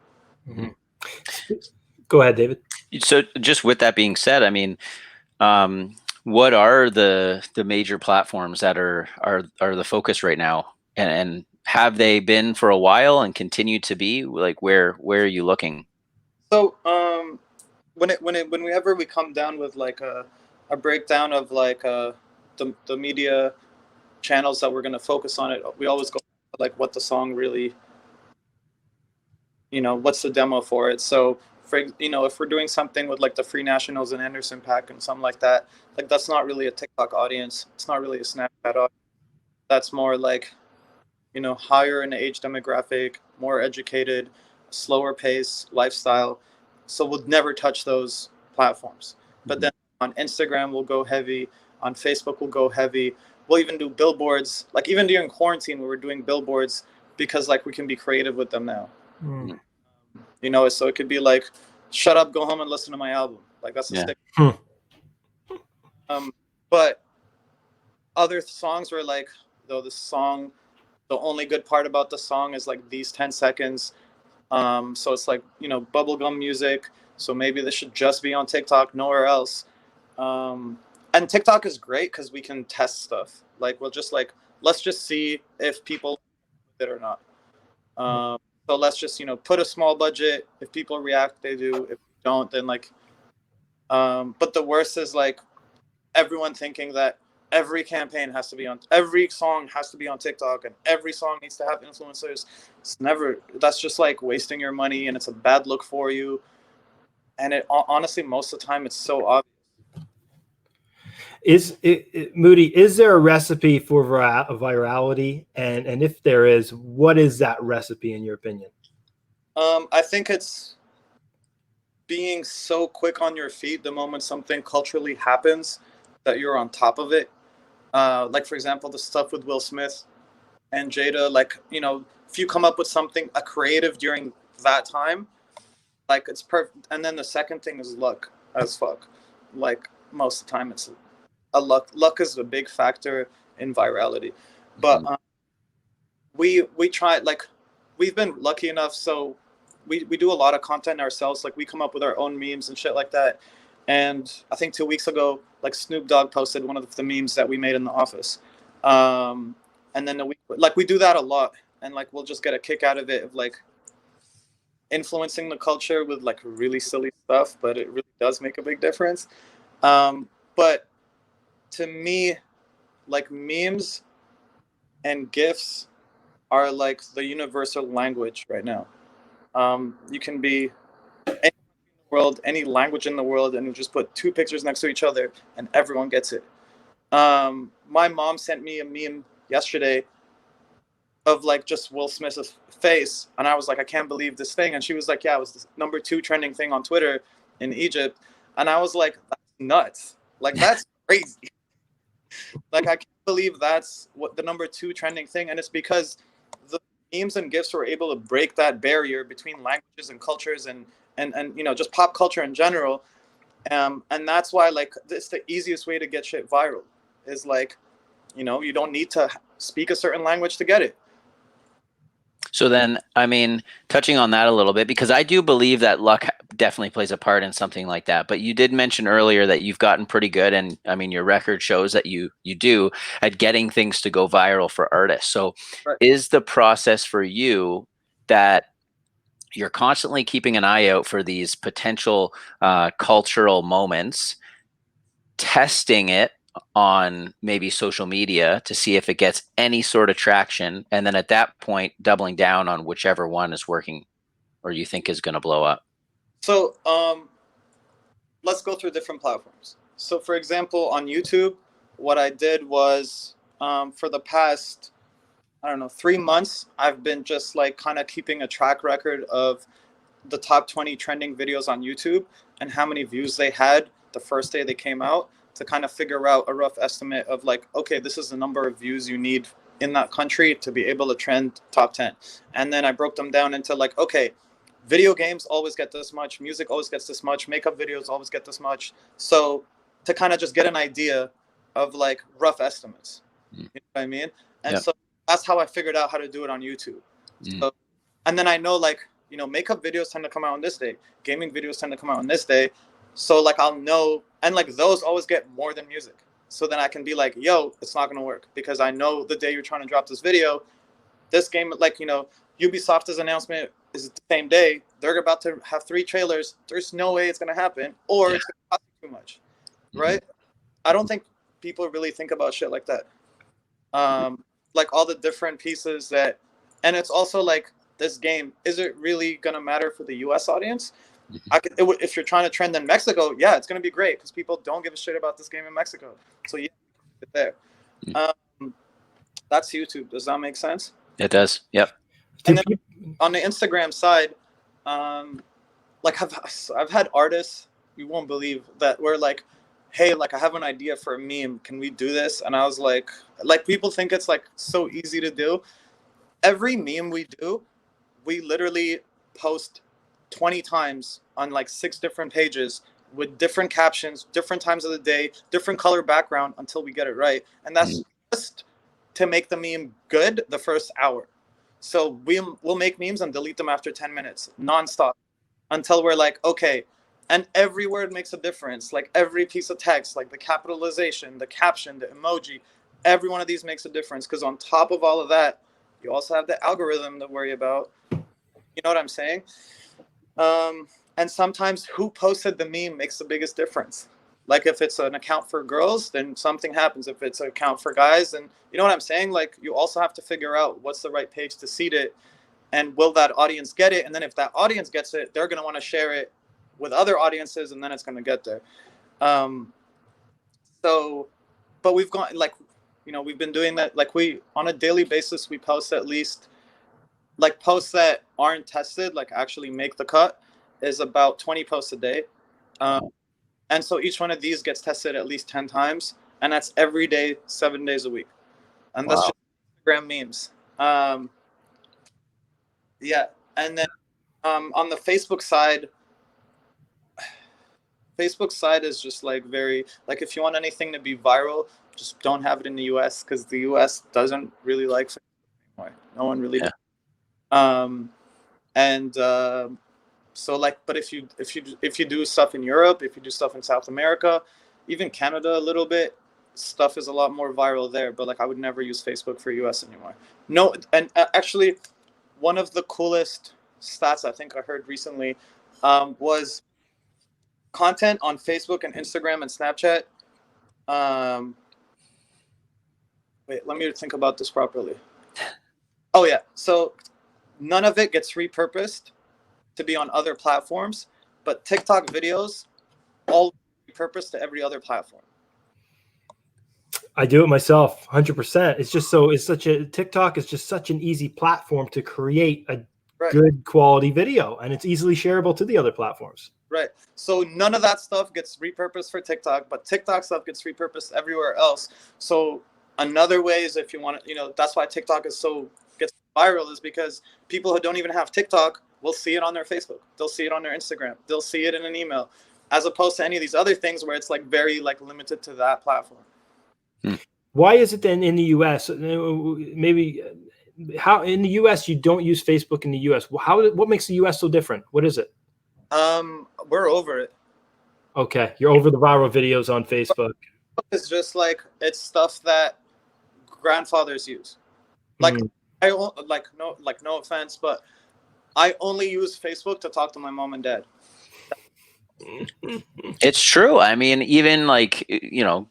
Go ahead, David. So just with that being said, I mean, what are the major platforms that are the focus right now, and have they been for a while and continue to be? Like, where are you looking? So whenever we come down with like a breakdown of like the media channels that we're going to focus on, it, we always go like what the song really, you know, what's the demo for it. So for, you know, if we're doing something with like the Free Nationals and Anderson .Paak and something like that, like that's not really a TikTok audience. It's not really a Snapchat audience. That's more like, you know, higher in the age demographic, more educated, slower pace lifestyle. So we'll never touch those platforms. But then on Instagram we'll go heavy, on Facebook we'll go heavy. We'll even do billboards, like even during quarantine we were doing billboards, because like we can be creative with them now. You know, so it could be like, shut up, go home and listen to my album. Like, that's a stick. But other songs were like, though the song, the only good part about the song is like these 10 seconds. So it's like, you know, bubblegum music. So maybe this should just be on TikTok, nowhere else. And TikTok is great because we can test stuff. Like, we'll just like, let's just see if people like it or not. So let's just, you know, put a small budget. If people react, they do. If they don't, then like, but the worst is like everyone thinking that every campaign has to be on, every song has to be on TikTok, and every song needs to have influencers. It's never, that's just like wasting your money, and it's a bad look for you. And it honestly, most of the time, it's so obvious. Moody, is there a recipe for virality? And if there is, what is that recipe in your opinion? I think it's being so quick on your feet the moment something culturally happens that you're on top of it. Like, for example, the stuff with Will Smith and Jada, like, you know, if you come up with something, a creative during that time, like, it's perfect. And then the second thing is luck as fuck. Like, most of the time it's a luck is a big factor in virality. But we try, like, we've been lucky enough, so we do a lot of content ourselves. Like, we come up with our own memes and shit like that. And I think 2 weeks ago, like, Snoop Dogg posted one of the memes that we made in the office. And then we do that a lot, and like we'll just get a kick out of it, of like influencing the culture with like really silly stuff, but it really does make a big difference. But to me, like, memes and GIFs are like the universal language right now. You can be any world, any language in the world, and you just put two pictures next to each other and everyone gets it. My mom sent me a meme yesterday of like just Will Smith's face, and I was like, I can't believe this thing. And she was like, yeah, it was the #2 trending thing on Twitter in Egypt. And I was like, that's nuts. Like, that's crazy. Like, I can't believe that's what the #2 trending thing. And it's because the memes and GIFs were able to break that barrier between languages and cultures and you know, just pop culture in general. And that's why, like, it's the easiest way to get shit viral is like, you know, you don't need to speak a certain language to get it. So then, I mean, touching on that a little bit, because I do believe that luck definitely plays a part in something like that. But you did mention earlier that you've gotten pretty good, and I mean, your record shows that you do at getting things to go viral for artists. So Right. is the process for you that you're constantly keeping an eye out for these potential cultural moments, testing it on maybe social media to see if it gets any sort of traction, and then at that point doubling down on whichever one is working or you think is going to blow up? So let's go through different platforms. So for example, on YouTube, what I did was for the past, I don't know, 3 months, I've been just like kind of keeping a track record of the top 20 trending videos on YouTube and how many views they had the first day they came out, to kind of figure out a rough estimate of like, okay, this is the number of views you need in that country to be able to trend top 10. And then I broke them down into like, okay, video games always get this much, music always gets this much, makeup videos always get this much. So to kind of just get an idea of like rough estimates, you know what I mean? And so that's how I figured out how to do it on YouTube. So, and then I know like, you know, makeup videos tend to come out on this day, gaming videos tend to come out on this day. So like I'll know, and like those always get more than music. So then I can be like, yo, it's not going to work, because I know the day you're trying to drop this video, this game, like, you know, Ubisoft's announcement is the same day. They're about to have 3 trailers. There's no way it's going to happen, or it's going to cost too much, right? I don't think people really think about shit like that. Like all the different pieces that, and it's also like, this game, is it really going to matter for the US audience? If you're trying to trend in Mexico, yeah, it's going to be great, because people don't give a shit about this game in Mexico. So yeah, it's there. That's YouTube. Does that make sense? It does. Yep. And then on the Instagram side, like I've had artists, you won't believe, that were like, hey, like I have an idea for a meme. Can we do this? And I was like people think it's like so easy to do. Every meme we do, we literally post 20 times on like 6 different pages with different captions, different times of the day, different color background, until we get it right. And that's just to make the meme good the first hour. So we'll make memes and delete them after 10 minutes, nonstop, until we're like, okay. And every word makes a difference. Like every piece of text, like the capitalization, the caption, the emoji, every one of these makes a difference. Because on top of all of that, you also have the algorithm to worry about. You know what I'm saying? And sometimes who posted the meme makes the biggest difference. Like if it's an account for girls, then something happens. If it's an account for guys, then you know what I'm saying? Like you also have to figure out what's the right page to seed it, and will that audience get it? And then if that audience gets it, they're going to want to share it with other audiences, and then it's going to get there. So, but we've gone, like, you know, we've been doing that. Like on a daily basis, we post at least, like posts that aren't tested, like actually make the cut, is about 20 posts a day. And so each one of these gets tested at least 10 times, and that's every day, 7 days a week. And that's just Instagram memes. Yeah. And then on the Facebook side is just like very, like if you want anything to be viral, just don't have it in the US, because the US doesn't really like Facebook anymore. No one really does. So like, but if you do stuff in Europe, if you do stuff in South America, even Canada a little bit, stuff is a lot more viral there. But like I would never use Facebook for US anymore. No. And actually one of the coolest stats I think I heard recently was content on Facebook and Instagram and Snapchat. Wait, let me think about this properly. Oh yeah, so none of it gets repurposed to be on other platforms, but TikTok videos all repurposed to every other platform. I do it myself, 100%. TikTok is just such an easy platform to create a good quality video, and it's easily shareable to the other platforms. Right. So none of that stuff gets repurposed for TikTok, but TikTok stuff gets repurposed everywhere else. So another way is, if you want to, you know, that's why TikTok gets viral, is because people who don't even have TikTok will see it on their Facebook. They'll see it on their Instagram. They'll see it in an email, as opposed to any of these other things where it's like very like limited to that platform. Why is it then in the US? Maybe how in the US you don't use Facebook in the US? What makes the US so different? What is it? We're over it. Okay, you're over the viral videos on Facebook. It's just like it's stuff that grandfathers use. Like no offense, but I only use Facebook to talk to my mom and dad. It's true. I mean, even like,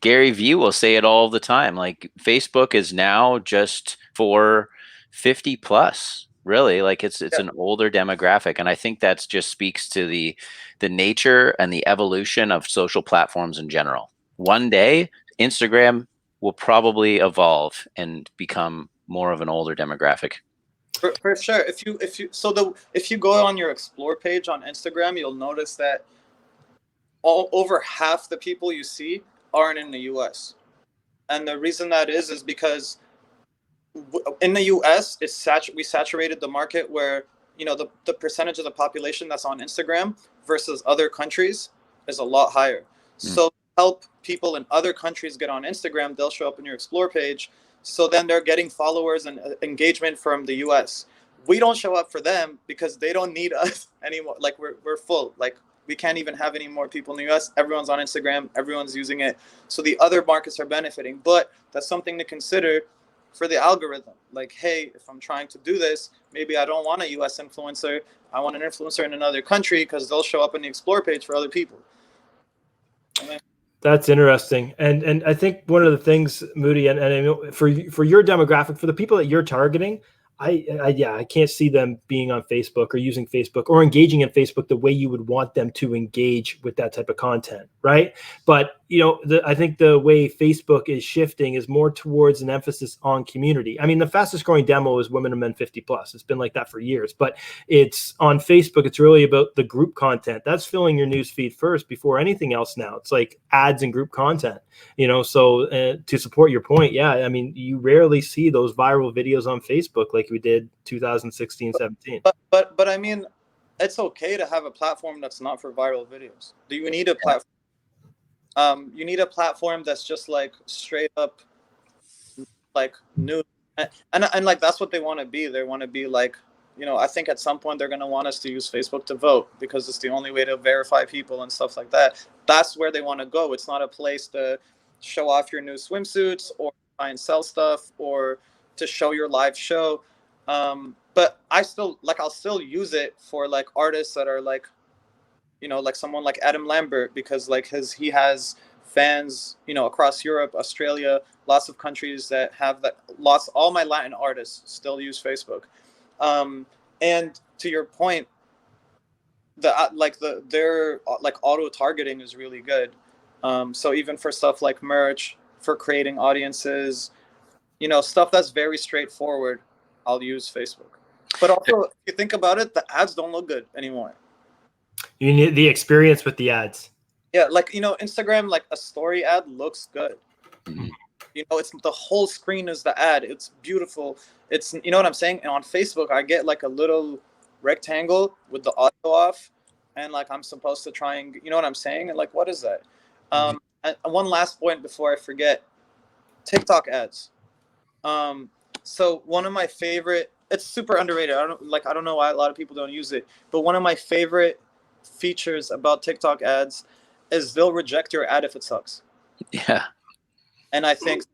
Gary Vee will say it all the time. Like, Facebook is now just for 50 plus, really. Like, it's an older demographic. And I think that's just speaks to the nature and the evolution of social platforms in general. One day, Instagram will probably evolve and become more of an older demographic. For sure. If you go on your explore page on Instagram, you'll notice that over half the people you see aren't in the US. And the reason that is because in the US, we saturated the market where, the percentage of the population that's on Instagram versus other countries is a lot higher. So help people in other countries get on Instagram, they'll show up in your explore page. So then they're getting followers and engagement from the US. We don't show up for them because they don't need us anymore. Like we're full. Like we can't even have any more people in the US. Everyone's on Instagram. Everyone's using it. So the other markets are benefiting. But that's something to consider for the algorithm. Like, hey, if I'm trying to do this, maybe I don't want a US influencer. I want an influencer in another country because they'll show up in the explore page for other people. That's interesting. And I think one of the things, Moody, and I know for your demographic, for the people that you're targeting, I can't see them being on Facebook or using Facebook or engaging in Facebook the way you would want them to engage with that type of content, right? But I think the way Facebook is shifting is more towards an emphasis on community. I mean, the fastest growing demo is women and men 50 plus. It's been like that for years, but it's on Facebook. It's really about the group content that's filling your news feed first before anything else. Now it's like ads and group content, so to support your point. Yeah. I mean, you rarely see those viral videos on Facebook like we did 2016, 17. But I mean, it's okay to have a platform that's not for viral videos. Do you need a platform? You need a platform that's just like straight up like news and like that's what they want to be. They want to be like, I think at some point they're going to want us to use Facebook to vote because it's the only way to verify people and stuff like that. That's where they want to go. It's not a place to show off your new swimsuits or try and sell stuff or to show your live show. But I'll still use it for like artists that are like, like someone like Adam Lambert, because like he has fans, across Europe, Australia, lots of countries that have that. All my Latin artists still use Facebook. And to your point, their auto targeting is really good. So even for stuff like merch, for creating audiences, stuff that's very straightforward, I'll use Facebook. But also, if you think about it, the ads don't look good anymore. You need the experience with the ads. Yeah, like, Instagram, like a story ad looks good. Mm-hmm. It's the whole screen is the ad. It's beautiful. It's, what I'm saying? And on Facebook, I get like a little rectangle with the audio off. And like, I'm supposed to try and, you know what I'm saying? And like, what is that? And one last point before I forget, TikTok ads. So one of my favorite, it's super underrated. I don't know why a lot of people don't use it, but one of my favorite features about TikTok ads is they'll reject your ad if it sucks. Yeah. And I think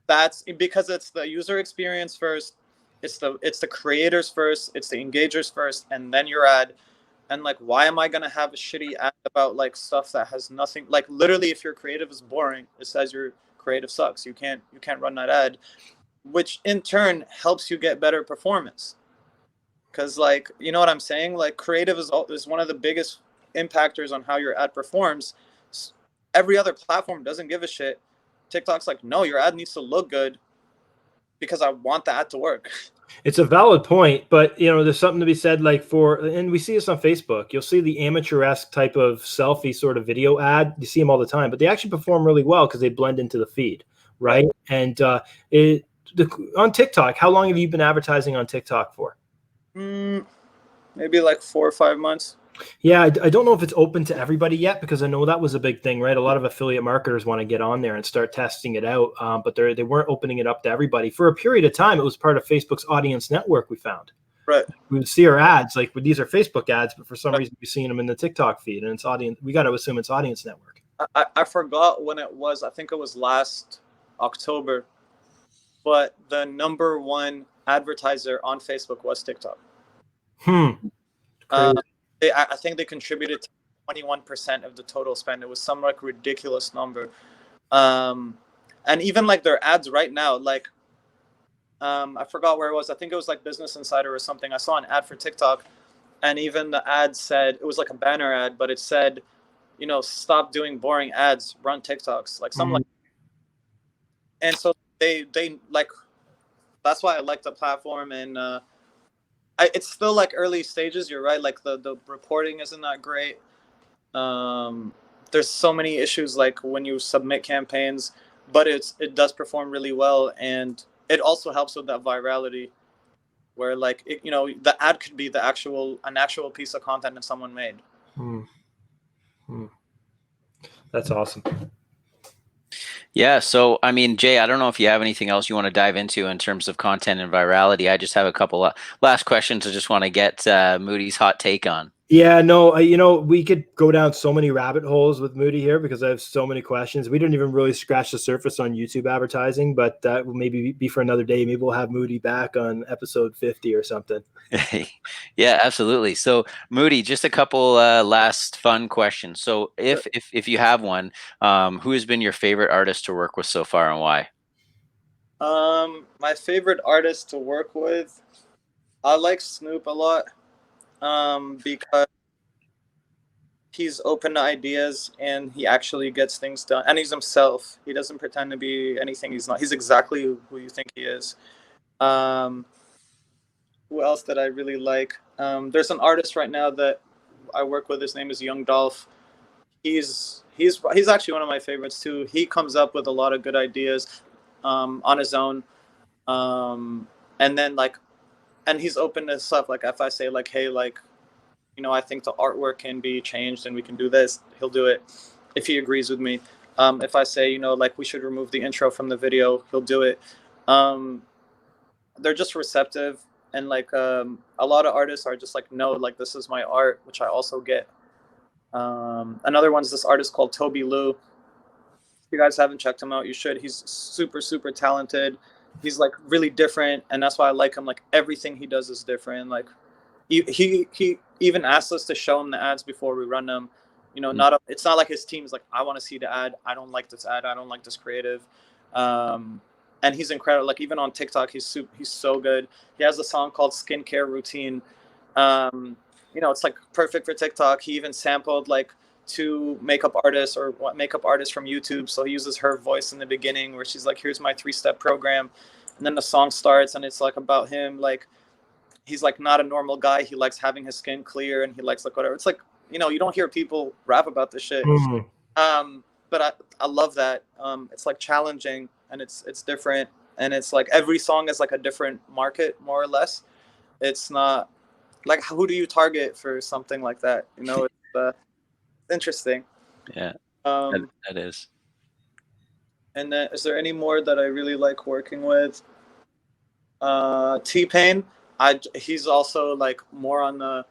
that's because it's the user experience first, it's the creators first, it's the engagers first, and then your ad. And like, why am I gonna have a shitty ad about like stuff that has nothing? Like literally, if your creative is boring, it says your creative sucks. You can't run that ad, which in turn helps you get better performance. Because like, you know what I'm saying? Like creative is one of the biggest impactors on how your ad performs. Every other platform doesn't give a shit. TikTok's like, no, your ad needs to look good because I want the ad to work. It's a valid point, but there's something to be said and we see this on Facebook. You'll see the amateur-esque type of selfie sort of video ad. You see them all the time, but they actually perform really well because they blend into the feed, right? And on TikTok, how long have you been advertising on TikTok for? Maybe like 4 or 5 months. Yeah, I don't know if it's open to everybody yet because I know that was a big thing, right? A lot of affiliate marketers want to get on there and start testing it out, but they weren't opening it up to everybody. For a period of time, it was part of Facebook's audience network, we found, Right. We would see our ads, like these are Facebook ads, but for some reason we're seeing them in the TikTok feed, and it's audience. We got to assume it's audience network. I forgot when it was. I think it was last October, but the number one advertiser on Facebook was TikTok. I think they contributed to 21% of the total spend. It was some like ridiculous number. And even like their ads right now, like I forgot where it was. I think it was like Business Insider or something. I saw an ad for TikTok, and even the ad said, it was like a banner ad, but it said, you know, stop doing boring ads, run TikToks, like something like. And so they like, that's why I like the platform. And it's still like early stages. You're right. Like the reporting isn't that great. There's so many issues like when you submit campaigns, but it does perform really well, and it also helps with that virality, where like you know, the ad could be an actual piece of content that someone made. That's awesome. Yeah. So, I mean, Jay, I don't know if you have anything else you want to dive into in terms of content and virality. I just have a couple last questions I just want to get Moody's hot take on. Yeah, no, you know, we could go down so many rabbit holes with Moody here because I have so many questions. We didn't even really scratch the surface on YouTube advertising, but that will maybe be for another day. Maybe we'll have Moody back on episode 50 or something. Yeah, absolutely. So, Moody, just a couple last fun questions. So, if you have one, who has been your favorite artist to work with so far, and why? My favorite artist to work with, I like Snoop a lot, because he's open to ideas and he actually gets things done, and he's himself. He doesn't pretend to be anything he's not. He's exactly who you think he is. Who else that I really like? There's an artist right now that I work with. His name is Young Dolph. He's actually one of my favorites too. He comes up with a lot of good ideas on his own, and then like, and he's open to stuff. Like if I say like, hey, like, you know, I think the artwork can be changed and we can do this, he'll do it if he agrees with me. If I say, you know, like we should remove the intro from the video, he'll do it. They're just receptive. And like a lot of artists are just like, no, like this is my art, which I also get. Another one's this artist called Toby Liu. If you guys haven't checked him out, you should. He's super, super talented. He's like really different, and that's why I like him. Like everything he does is different. Like he even asked us to show him the ads before we run them. You know, it's not like his team's like, I want to see the ad. I don't like this ad. I don't like this creative. And he's incredible. Like even on TikTok, he's so good. He has a song called Skincare Routine. You know, it's like perfect for TikTok. He even sampled like 2 makeup artists or makeup artists from YouTube. So he uses her voice in the beginning where she's like, here's my 3-step program. And then the song starts and it's like about him. Like he's like not a normal guy. He likes having his skin clear and he likes like whatever. It's like, you know, you don't hear people rap about this shit. But I love that. It's like challenging and it's different. And it's like every song is like a different market, more or less. It's not like, who do you target for something like that? You know, it's interesting. Yeah, that is. And then, is there any more that I really like working with? T-Pain, he's also like more on the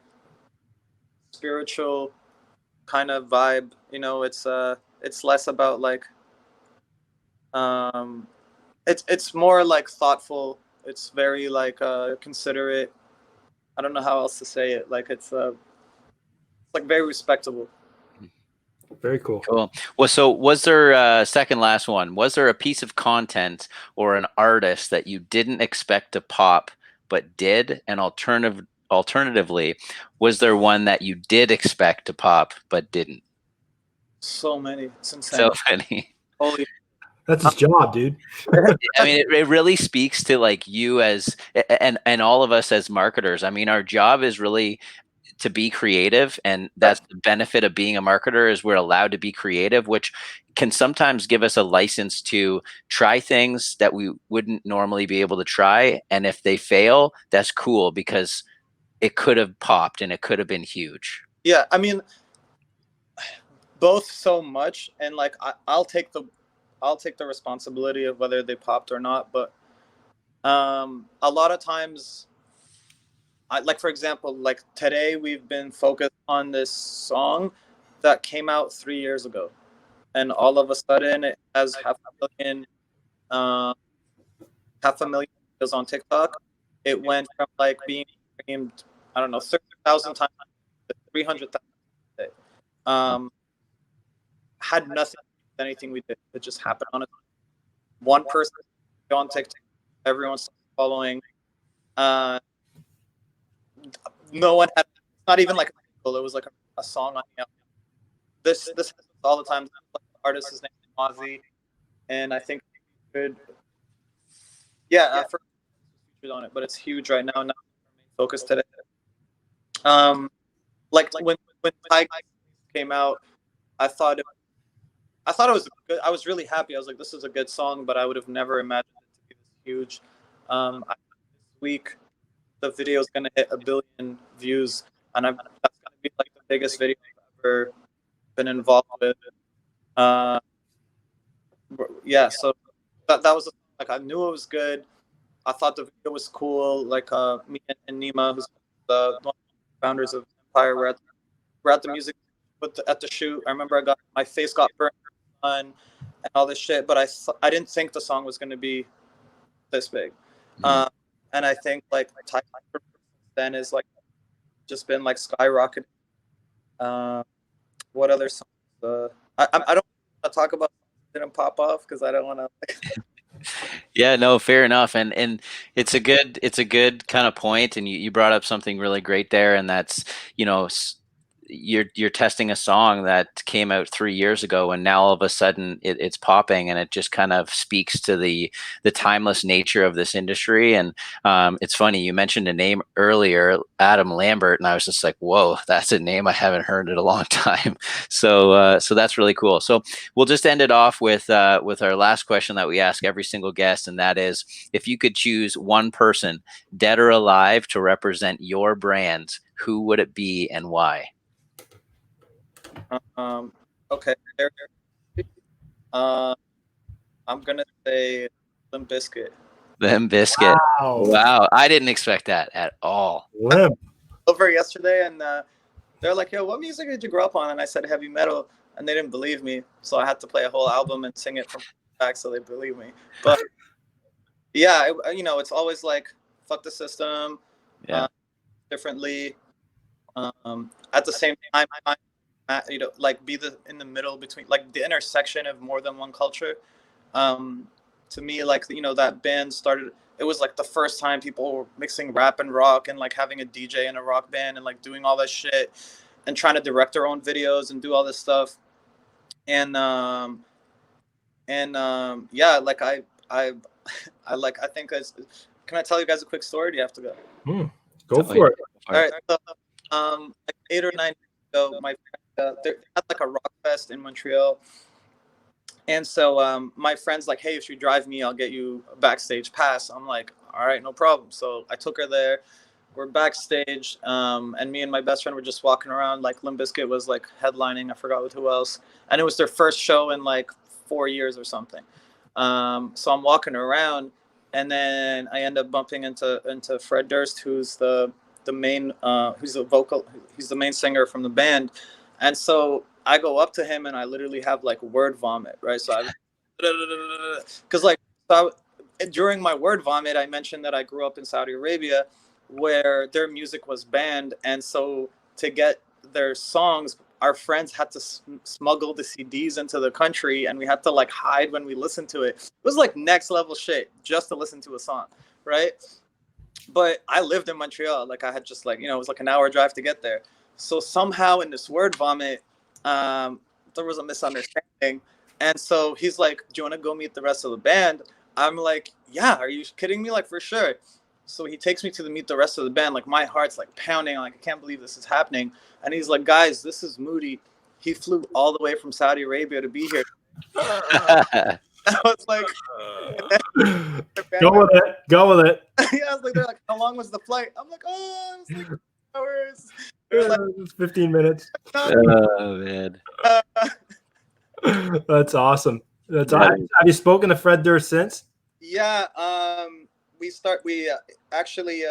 spiritual kind of vibe. You know, it's less about like, it's more like thoughtful. It's very like considerate. I don't know how else to say it. Like it's like very respectable. Very cool. Cool. Well, so was there second last one? Was there a piece of content or an artist that you didn't expect to pop but did? And alternatively, was there one that you did expect to pop but didn't? So many. It's insane. So many. Holy. That's his job, dude. I mean, it really speaks to like you as and all of us as marketers. I mean, our job is really to be creative, and that's the benefit of being a marketer is we're allowed to be creative, which can sometimes give us a license to try things that we wouldn't normally be able to try. And if they fail, that's cool because it could have popped and it could have been huge. Yeah, I mean, both so much, and like I'll take the responsibility of whether they popped or not. But a lot of times, like for example, like today we've been focused on this song that came out 3 years ago, and all of a sudden it has uh, half a million videos on TikTok. It went from like being streamed, I don't know, 30,000 times to 300,000 a day. Had nothing to do with anything we did. It just happened on it. One person on TikTok, everyone's following. No one had, not even like a single, it was like a song on the album. This happens all the time. The artist is named Mozzie, and I think good. Yeah, I forgot on it, but it's huge right now. Now focus today. Like when Tyga came out, I thought it was good. I was really happy. I was like, this is a good song, but I would have never imagined it to be this huge. This week, the video is gonna hit 1 billion views, and that's gonna be like the biggest video I've ever been involved with. Yeah, so that was like, I knew it was good. I thought the video was cool. Like me and Nima, who's one of the founders of Empire, we're at the music at the shoot. I remember my face got burned and all this shit, but I didn't think the song was going to be this big. And I think like Tyga then is like just been like skyrocketing. What other songs? I don't want to talk about didn't pop off because I don't want to. Yeah, no, fair enough. And it's a good kind of point. And you brought up something really great there. And that's, you're testing a song that came out 3 years ago, and now all of a sudden it's popping, and it just kind of speaks to the timeless nature of this industry. And it's funny, you mentioned a name earlier, Adam Lambert, and I was just like, whoa, that's a name I haven't heard in a long time. So that's really cool. So we'll just end it off with our last question that we ask every single guest, and that is, if you could choose one person, dead or alive, to represent your brand, who would it be and why? Okay. I'm gonna say Limp Bizkit. Limp Bizkit. Wow. I didn't expect that at all. Limp. Over yesterday, and they're like, "Yo, what music did you grow up on?" And I said heavy metal, and they didn't believe me, so I had to play a whole album and sing it from back so they believe me. But yeah, it's always like fuck the system, differently. At the same time, like be in the middle between, like the intersection of more than one culture. To me, like, that band started, it was like the first time people were mixing rap and rock, and like having a DJ in a rock band, and like doing all that shit, and trying to direct their own videos and do all this stuff. And yeah, like I think can I tell you guys a quick story? Do you have to go? Go for it. All right. So, like 8 or 9 years ago, my friend, they had like a rock fest in Montreal, and so my friend's like, "Hey, if you drive me, I'll get you a backstage pass." I'm like, "All right, no problem." So I took her there. We're backstage, and me and my best friend were just walking around. Like Limp Bizkit was like headlining. I forgot with who else, and it was their first show in like 4 years or something. So I'm walking around, and then I end up bumping into Fred Durst, who's the main he's the main singer from the band. And so I go up to him, and I literally have like word vomit, right? So because like, during my word vomit, I mentioned that I grew up in Saudi Arabia, where their music was banned, and so to get their songs, our friends had to smuggle the CDs into the country, and we had to like hide when we listened to it. It was like next level shit just to listen to a song, right? But I lived in Montreal. Like I had just like, it was like an hour drive to get there. So somehow in this word vomit, there was a misunderstanding. And so he's like, "Do you want to go meet the rest of the band?" I'm like, "Yeah, are you kidding me? Like, for sure." So he takes me to meet the rest of the band. Like my heart's like pounding. Like, I can't believe this is happening. And he's like, "Guys, this is Moody. He flew all the way from Saudi Arabia to be here." I was like, Go with it. Yeah, I was like, they're like, "How long was the flight?" I'm like, "Oh, it was like 2 hours." Like, 15 minutes. Oh man. That's awesome. Have you spoken to Fred Durst since? Yeah, we actually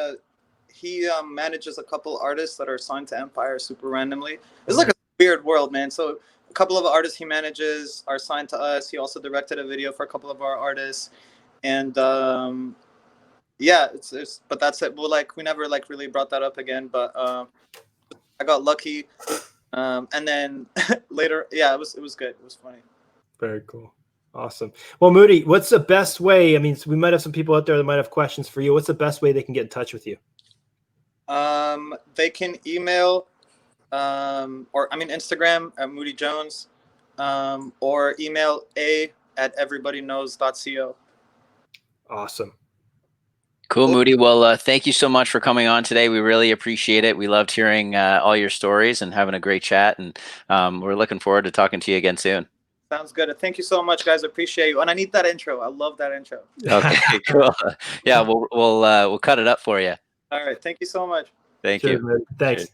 he manages a couple artists that are signed to Empire super randomly. It's like a weird world, man. So a couple of artists he manages are signed to us. He also directed a video for a couple of our artists, and yeah, it's but that's it. Well, like we never like really brought that up again, but I got lucky, and then later, yeah, it was good. It was funny. Very cool. Awesome. Well, Moody, what's the best way? I mean, we might have some people out there that might have questions for you. What's the best way they can get in touch with you? They can email, Instagram at Moody Jones, or email a@everybodyknows.co. Awesome. Cool, Moody. Well, thank you so much for coming on today. We really appreciate it. We loved hearing all your stories and having a great chat. And we're looking forward to talking to you again soon. Sounds good. Thank you so much, guys. I appreciate you. And I need that intro. I love that intro. Okay, cool. Yeah, we'll cut it up for you. All right. Thank you so much. Thank you. Man. Thanks. Cheers.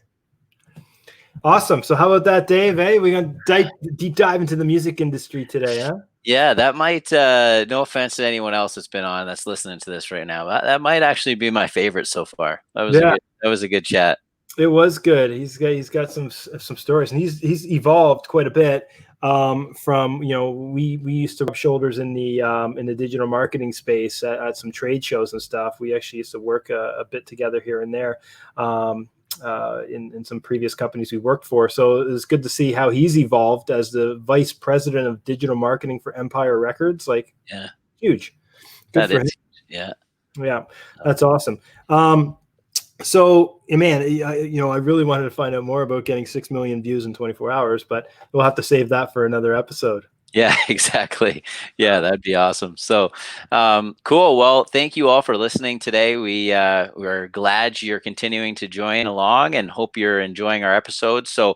Awesome. So how about that, Dave? Hey, we're going to deep dive into the music industry today, huh? Yeah, that might, no offense to anyone else that's been on that's listening to this right now, that might actually be my favorite so far. That was a good chat. It was good. He's got some stories, and he's evolved quite a bit from, we used to rub shoulders in the digital marketing space at some trade shows and stuff. We actually used to work a bit together here and there. In some previous companies we worked for. So it's good to see how he's evolved as the vice president of digital marketing for Empire Records. Like, yeah, huge. Good for him. Yeah. Yeah. That's awesome. So, man, I really wanted to find out more about getting 6 million views in 24 hours, but we'll have to save that for another episode. Yeah, exactly. Yeah, that'd be awesome. So, cool. Well, thank you all for listening today. We're glad you're continuing to join along and hope you're enjoying our episodes. So,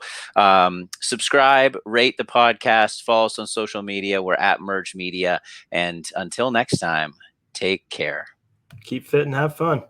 subscribe, rate the podcast, follow us on social media. We're at Merge Media. And until next time, take care. Keep fit and have fun.